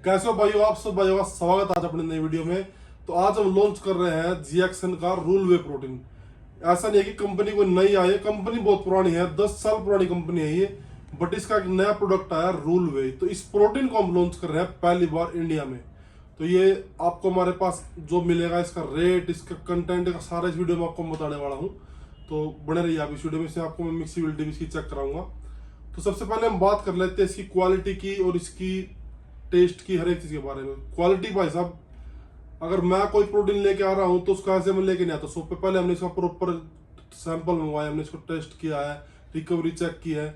कैसे हो भाइयों, आप सब भाइयों का स्वागत है आज अपने नई वीडियो में। तो आज हम लॉन्च कर रहे हैं जीएक्सन का रूल वे प्रोटीन। ऐसा नहीं है कि कंपनी कोई नई आई है, कंपनी बहुत पुरानी है, 10 साल पुरानी कंपनी है ये। बट इसका एक नया प्रोडक्ट आया रूल वे, तो इस प्रोटीन को हम लॉन्च कर रहे हैं पहली बार इंडिया में। तो ये आपको हमारे पास जो मिलेगा, इसका रेट, इसका कंटेंट का सारा इस वीडियो में आपको बताने वाला हूँ। तो बने रहिए आप इस वीडियो में, से आपको मैं मिक्सिबिलिटी भी इसकी चेक कराऊंगा। तो सबसे पहले हम बात कर लेते हैं इसकी क्वालिटी की और इसकी टेस्ट की, हर एक चीज के बारे में। क्वालिटी भाई साहब, अगर मैं कोई प्रोटीन लेके आ रहा हूँ तो उसका ऐसे मैं लेके नहीं आता। सो पे पहले हमने इसका प्रॉपर सैंपल मंगवाया, हमने इसको टेस्ट किया है, रिकवरी चेक की है।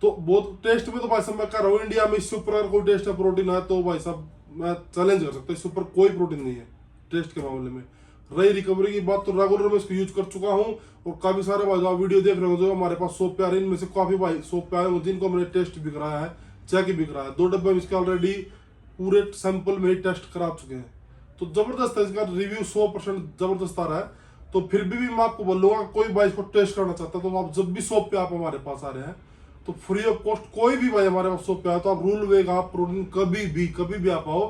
तो बहुत टेस्ट में तो भाई साहब मैं कह रहा हूँ, इंडिया में इससे ऊपर अगर कोई टेस्ट है प्रोटीन है तो भाई साहब मैं चैलेंज कर सकता हूँ, इससे ऊपर कोई प्रोटीन नहीं है टेस्ट के मामले में। रही रिकवरी की बात, तो रेगुलर में इसको यूज कर चुका हूँ और काफी सारे भाई साहब वीडियो देख रहे हो जो हमारे पास सोप पे आ रहे हैं, इनमें से काफी भाई सोप पे आए हैं जिनको हमने टेस्ट भी कराया है, चेक भी कराया है। 2 डब्बे इसके ऑलरेडी पूरे सैंपल में ही टेस्ट करा चुके हैं। तो जबरदस्त है, इसका रिव्यू 100% जबरदस्त आ रहा है। तो फिर भी मैं आपको बोलूंगा, कोई भाई इसको टेस्ट करना चाहता है तो आप जब भी शॉप पे आप हमारे पास आ रहे हैं तो फ्री ऑफ कॉस्ट कोई भी भाई हमारे पास शॉप पे आए तो आप रूल वे का प्रोटीन कभी भी आप आओ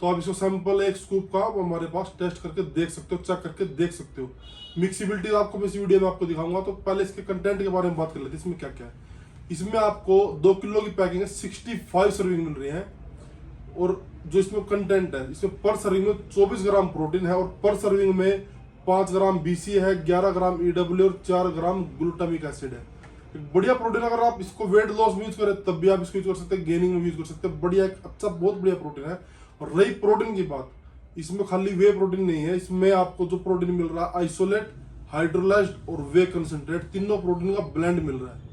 तो आप इसको सैंपल एक स्कूप का हमारे पास टेस्ट करके देख सकते हो, चेक करके देख सकते हो। मिक्सिबिलिटी आपको मैं इस वीडियो में आपको दिखाऊंगा। तो पहले इसके कंटेंट के बारे में बात कर लेते हैं, इसमें क्या क्या है। इसमें आपको 2 किलो की पैकिंग है, 65 सर्विंग मिल रही है। और जो इसमें कंटेंट है, इसमें पर सर्विंग में 24 ग्राम प्रोटीन है और पर सर्विंग में 5 ग्राम बीसी है, 11 ग्राम ईडब्ल्यू और 4 ग्राम ग्लूटामिक एसिड है। एक बढ़िया प्रोटीन, अगर आप इसको वेट लॉस में यूज करें तब भी आप इसको यूज कर सकते हैं, गेनिंग में यूज कर सकते हैं। बढ़िया, एक अच्छा बहुत बढ़िया प्रोटीन है। और रही प्रोटीन की बात, इसमें खाली वे प्रोटीन नहीं है, इसमें आपको जो प्रोटीन मिल रहा है आइसोलेट, हाइड्रोलाइज्ड और वे कंसंट्रेट, तीनों प्रोटीन का ब्लेंड मिल रहा है।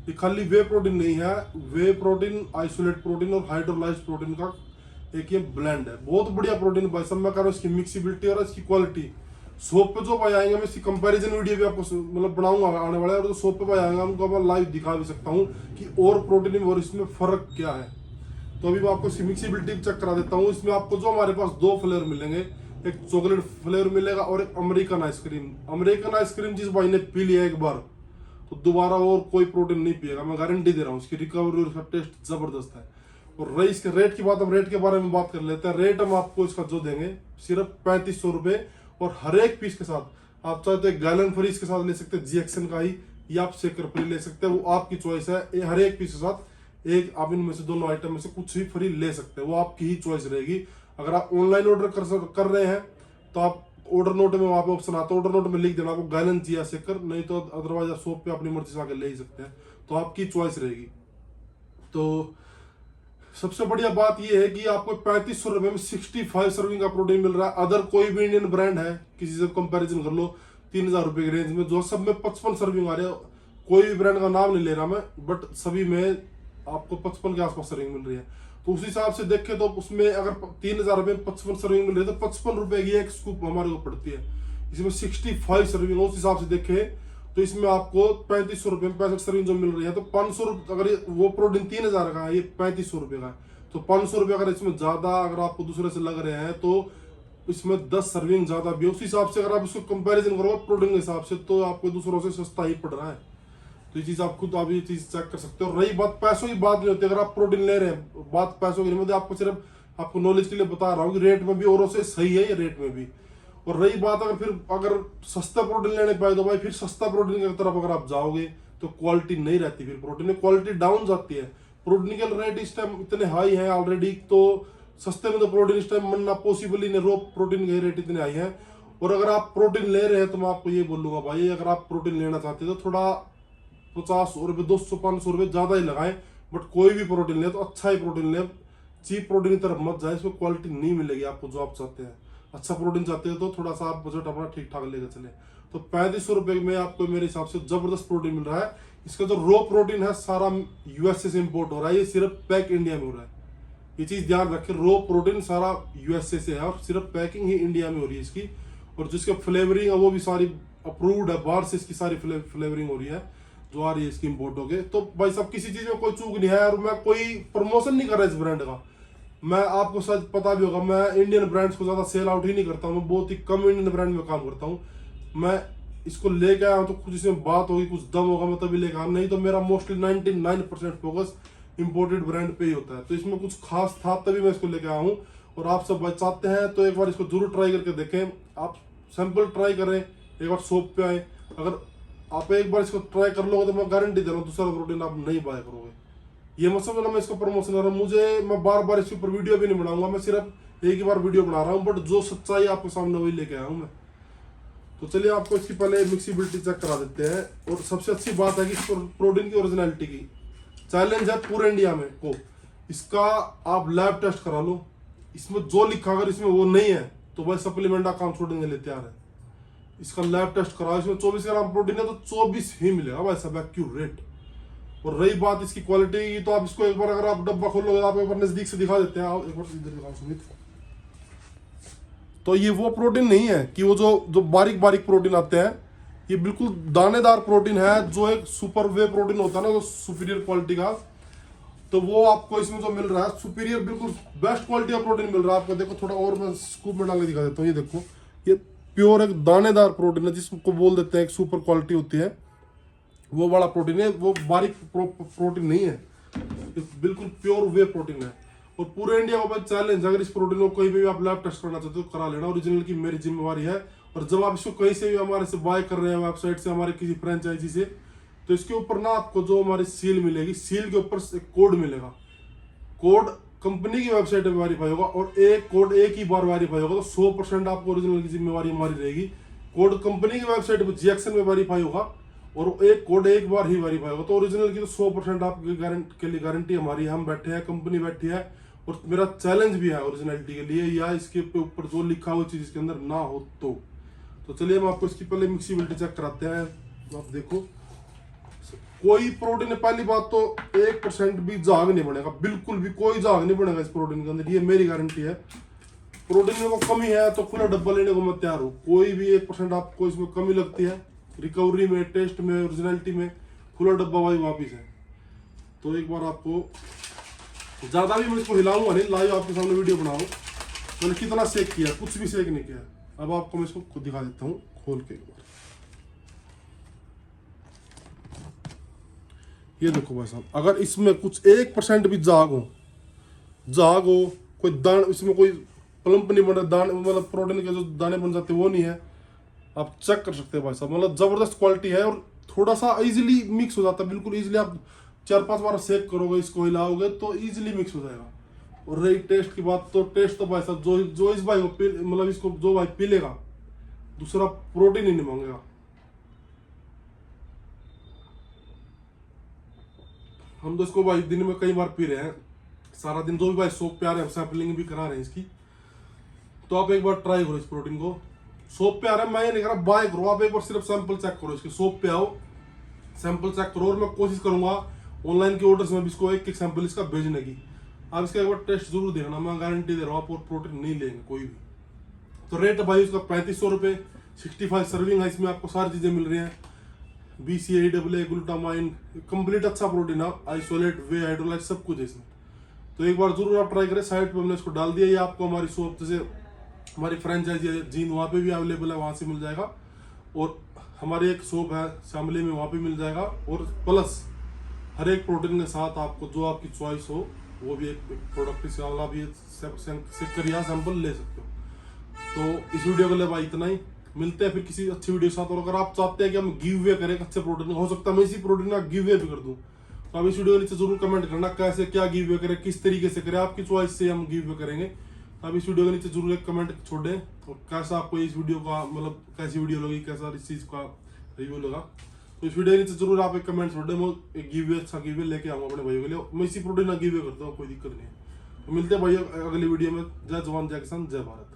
ये खाली वे प्रोटीन नहीं है, वे प्रोटीन, आइसोलेट प्रोटीन और हाइड्रोलाइज्ड प्रोटीन का एक ये ब्लेंड है। बहुत बढ़िया प्रोटीन भाई साहब, मैं कह रहा हूँ इसकी मिक्सिबिलिटी और इसकी क्वालिटी। शॉप पे जो भाई आएंगे, मैं इसकी कंपैरिजन वीडियो भी आपको मतलब बनाऊंगा आने वाला है। और जो शॉप पे भाई आएंगे उनको मैं लाइव दिखा भी सकता हूँ कि और प्रोटीन में और इसमें फर्क क्या है। तो अभी मैं आपको इसकी मिक्सिबिलिटी चेक करा देता हूँ। इसमें आपको जो हमारे पास 2 फ्लेवर मिलेंगे, एक चॉकलेट फ्लेवर मिलेगा और एक अमेरिकन आइसक्रीम। अमेरिकन आइसक्रीम जिस भाई ने पी लिया एक बार तो दोबारा और कोई प्रोटीन नहीं पिएगा, मैं गारंटी दे रहा हूँ। इसकी रिकवरी और इसका टेस्ट जबरदस्त है। और रही इसके रेट की बात, हम रेट के बारे में बात कर लेते हैं। रेट हम आपको इसका जो देंगे सिर्फ 3500 रुपए, और हर एक पीस के साथ आप चाहे तो एक गैलन फ्री इसके साथ ले सकते हैं जीएक्सन का ही, या आप शेकर फ्री ले सकते हैं, वो आपकी चॉइस है। हर एक पीस के साथ एक आप इनमें से दोनों आइटम में से कुछ भी फ्री ले सकते हैं, वो आपकी ही चॉइस रहेगी। अगर आप ऑनलाइन ऑर्डर कर रहे हैं तो आप ऑर्डर नोट में वहां पे ऑप्शन आता है, ऑर्डर नोट में लिख देना आपको गैलन चाहिए शेकर, नहीं तो अदरवाइज आप शॉप पे अपनी मर्जी से आके ले ही सकते हैं, तो आपकी चॉइस रहेगी। तो सबसे बढ़िया बात यह है कि आपको 3500 रुपए में 65 सर्विंग का प्रोटीन मिल रहा है। अदर कोई भी इंडियन ब्रांड है, किसी से कंपैरिजन कर लो, 3000 रुपए की रेंज में जो सब में 55 सर्विंग आ रहे हैं। कोई भी ब्रांड का नाम नहीं ले रहा मैं, बट सभी में आपको 55 के आसपास सर्विंग मिल रही है। तो उस हिसाब से देखें तो उसमें अगर 3000 रुपए में 55 सर्विंग मिल रही है तो 55 रुपए की एक स्कूप हमारे को पड़ती है। इसमें 65 सर्विंग, उस हिसाब से देखें तो इसमें आपको 3500 रुपए में 65 सर्विंग जो मिल रही है। तो 500 रुपए, अगर वो प्रोटीन 3000 का है, ये 3500 रुपए का है, तो 500 रुपए अगर इसमें ज्यादा अगर आपको दूसरे से लग रहे हैं तो इसमें 10 सर्विंग ज्यादा भी है। उस हिसाब से अगर आप इसको कंपैरिजन करोगे प्रोटीन के हिसाब से तो आपको दूसरों से सस्ता ही पड़ रहा है। तो ये चीज आप खुद आप ये चीज चेक कर सकते हो। रही बात पैसों की, बात नहीं होती अगर आप प्रोटीन ले रहे हैं, बात पैसों की नहीं होती। आपको सिर्फ आपको नॉलेज के लिए बता रहा हूँ कि रेट में भी औरों से सही है ये, रेट में भी। और रही बात अगर सस्ता प्रोटीन लेने पाए तो भाई फिर सस्ता प्रोटीन की तरफ अगर आप जाओगे तो क्वालिटी नहीं रहती, फिर प्रोटीन में क्वालिटी डाउन जाती है। प्रोटीन के रेट इस टाइम इतने हाई है ऑलरेडी, तो सस्ते में तो प्रोटीन इस टाइम बनना पॉसिबल ही नहीं, रो प्रोटीन के रेट इतने हाई हैं। और अगर आप प्रोटीन ले रहे हैं तो मैं आपको ये बोलूंगा भाई, अगर आप प्रोटीन लेना चाहते हैं तो थोड़ा 50 रुपए, 200-500 रुपए ज्यादा ही लगाएं, बट कोई भी प्रोटीन ले तो अच्छा ही प्रोटीन ले, चीप प्रोटीन की तरफ मत जाए, इसमें क्वालिटी नहीं मिलेगी आपको जो आप चाहते हैं। अच्छा प्रोटीन चाहते हो तो थोड़ा सा आप बजट अपना ठीक ठाक लेकर चले। तो 3500 रुपए में आपको मेरे हिसाब से जबरदस्त प्रोटीन मिल रहा है। इसका जो रो प्रोटीन है सारा यूएसए से इंपोर्ट हो रहा है, ये सिर्फ पैक इंडिया में हो रहा है। ये चीज ध्यान रखें, रो प्रोटीन सारा यूएसए से है और सिर्फ पैकिंग ही इंडिया में हो रही है इसकी। और जिसका फ्लेवरिंग है वो भी सारी अप्रूव्ड है, बाहर से इसकी सारी फ्लेवरिंग हो रही है जो आ रही है इसकी इम्पोर्ट होके। तो भाई साहब किसी चीज में कोई चूक नहीं है। और मैं कोई प्रमोशन नहीं कर रहा इस ब्रांड का, मैं आपको शायद पता भी होगा मैं इंडियन ब्रांड्स को ज्यादा सेल आउट ही नहीं करता हूँ, मैं बहुत ही कम इंडियन ब्रांड में काम करता हूँ। मैं इसको लेके आया हूँ तो कुछ इसमें बात होगी, कुछ दम होगा मैं तभी लेके आया, नहीं तो मेरा मोस्टली 99% फोकस इंपोर्टेड ब्रांड पे ही होता है। तो इसमें कुछ खास था तभी मैं इसको लेके आया हूँ। और आप सब भाई चाहते हैं तो एक बार इसको जरूर ट्राई करके देखें। आप सैंपल ट्राई करें, एक बार शॉप पे आए। अगर आप एक बार इसको ट्राई कर लोगे तो मैं गारंटी दे रहा हूँ दूसरा प्रोटीन आप नहीं बाय करोगे। ये मत समझना मैं इसका प्रमोशन कर रहा हूँ, मैं बार बार इसके ऊपर वीडियो भी नहीं बनाऊंगा, मैं सिर्फ एक ही बार वीडियो बना रहा हूँ, बट जो सच्चाई आपके सामने वही लेके आया हूँ मैं। तो चलिए आपको इसकी पहले मिक्सिबिलिटी चेक करा देते हैं। और सबसे अच्छी बात है कि इस प्रोटीन की ओरिजिनलिटी की चैलेंज है पूरे इंडिया में को, इसका आप लैब टेस्ट करा लो। इसमें जो लिखा अगर इसमें वो नहीं है तो भाई सप्लीमेंट आप काम छोड़ने के लिए तैयार है। इसका लैब टेस्ट कराओ, इसमें 24 ग्राम प्रोटीन है तो 24 ही मिलेगा भाई सब एक्यूरेट। और रही बात इसकी क्वालिटी की, तो आप इसको एक बार अगर आप डब्बा खोलोगे, आप एक बार नजदीक से दिखा देते हैं, आप एक बार इधर दिखाओ सुमित। तो ये वो प्रोटीन नहीं है कि वो जो बारीक बारीक प्रोटीन आते हैं, ये बिल्कुल दानेदार प्रोटीन है, जो एक सुपर वे प्रोटीन होता है ना, जो सुपीरियर क्वालिटी का। तो वो आपको इसमें जो मिल रहा है सुपीरियर, बिल्कुल बेस्ट क्वालिटी का प्रोटीन मिल रहा है आपको। देखो थोड़ा और मैं स्कूप में डाल के दिखा देता हूँ। ये देखो, ये प्योर एक दानेदार प्रोटीन है, जिसको बोल देते हैं एक सुपर क्वालिटी होती है, वो वाला प्रोटीन है। वो बारीक प्रोटीन नहीं है, बिल्कुल प्योर वे प्रोटीन है। और पूरे इंडिया का चैलेंज, अगर इस प्रोटीन को कहीं भी आप लैब टेस्ट करना चाहते हो तो करा लेना, ओरिजिनल की मेरी जिम्मेवारी है। और जब आप इसको कहीं से भी हमारे से बाय कर रहे हैं, वेबसाइट से, हमारे किसी फ्रेंचाइजी से, तो इसके ऊपर ना आपको जो हमारी सील मिलेगी, सील के ऊपर एक कोड मिलेगा। कोड कंपनी की वेबसाइट पे वेरीफाई होगा, और एक कोड एक ही बार वेरीफाई होगा, तो 100% आपको ओरिजिनल की जिम्मेवारी हमारी रहेगी। कोड कंपनी की वेबसाइट पर जीएक्सन में वेरीफाई होगा, और एक कोड एक बार ही वेरीफाई होगा, तो ओरिजिनल की तो 100% आपकी के लिए गारंटी हमारी है। हम बैठे हैं, कंपनी बैठी है, और मेरा चैलेंज भी है ओरिजिनलिटी के लिए, या इसके ऊपर जो लिखा हुआ चीज इसके अंदर ना हो तो चलिए हम आपको इसकी पहले मिक्सिबिलिटी चेक कराते हैं। तो आप देखो, कोई प्रोटीन है, पहली बात तो 1% भी झाग नहीं बनेगा, बिल्कुल भी कोई झाग नहीं बनेगा इस प्रोटीन के अंदर, ये मेरी गारंटी है। प्रोटीन में को कमी है तो खुला डब्बा लेने को मैं तैयार हूँ। कोई भी 1% आपको इसमें कमी लगती है, रिकवरी में, टेस्ट में, ओरिजिनलिटी में, खुला डब्बा भाई वापिस है। तो एक बार आपको ज्यादा भी मैं इसको हिलाऊंगा नहीं, लाइव आपके सामने वीडियो बनाऊं। मैंने कितना सेक किया, कुछ भी सेक नहीं किया। अब आपको मैं इसको खुद दिखा देता हूँ खोल के एक बार। ये देखो भाई साहब, अगर इसमें कुछ 1% भी झाग हो, कोई दान इसमें कोई प्लम्प नहीं बन रहा, दाने मतलब प्रोटीन के जो दाने बन जाते वो नहीं है, आप चेक कर सकते हैं भाई साहब। मतलब जबरदस्त क्वालिटी है, और थोड़ा सा इजीली मिक्स हो जाता है, बिल्कुल इजीली। आप 4-5 बार सेक करोगे, इसको हिलाओगे तो इजीली मिक्स हो जाएगा। और रही टेस्ट की बात, तो टेस्ट तो भाई साहब जो इस भाई को मतलब इसको जो भाई पी लेगा, दूसरा प्रोटीन ही नहीं मांगेगा। हम तो इसको भाई दिन में कई बार पी रहे हैं, सारा दिन। जो भी भाई शॉप पे आ रहे हैं, सैंपलिंग भी करा रहे हैं इसकी, तो आप एक बार ट्राई करो इस प्रोटीन को। शॉप पे आ रहे हैं, मैं ये नहीं कह रहा बाय करो, आप एक बार सिर्फ सैंपल चेक करो इसके। शॉप पे आओ, सैंपल चेक करो, और मैं कोशिश करूंगा ऑनलाइन के ऑर्डर्स में भी इसको एक सैंपल इसका भेजने की। आप इसका एक बार टेस्ट जरूर देखना, मैं गारंटी दे रहा हूँ आप और प्रोटीन नहीं लेंगे कोई भी। तो रेट भाई इसका 3500 रुपये, 65 सर्विंग है, इसमें आपको सारी चीजें मिल रही हैं, BCAA, ग्लूटामाइन, कंप्लीट अच्छा प्रोटीन है, आइसोलेट, वे, हाइड्रोलाइट, सब कुछ है इसमें। तो एक बार जरूर आप ट्राई करें। साइट पे हमने इसको डाल दिया, ये आपको हमारी शॉप जैसे हमारी फ्रेंचाइजी है जीन, वहाँ पे भी अवेलेबल है, वहाँ से मिल जाएगा। और हमारी एक शॉप है शामली में, वहाँ पे मिल जाएगा। और प्लस हर एक प्रोटीन के साथ आपको जो आपकी चॉइस हो वो भी एक प्रोडक्ट से आप ये या सैंपल ले सकते हो। तो इस वीडियो के लिए भाई इतना ही, मिलते हैं फिर किसी अच्छी वीडियो के साथ। और अगर आप चाहते हैं कि हम गिव वे करें अच्छे प्रोटीन, हो सकता है मैं इसी प्रोटीन का गिव वे भी कर दूं, तो आप इस वीडियो के नीचे जरूर कमेंट करना कैसे क्या गिव वे करें, किस तरीके से करें, आपकी चॉइस से हम गिव वे करेंगे। तो आप इस वीडियो के नीचे जरूर एक कमेंट छोड़ दें, और कैसा आपको इस वीडियो का मतलब कैसी वीडियो लगी, कैसा इस चीज का रिव्यू लगा। तो इस वीडियो के नीचे जरूर आप एक कमेंट छोड़ दें, मैं एक गिव वे, अच्छा गिव वे लेके आऊंगा अपने भाइयों के लिए। मैं इसी प्रोटीन का गिव वे करता हूँ, कोई दिक्कत नहीं है। तो मिलते हैं भाई अगली वीडियो में। जय जवान, जय किसान, जय भारत।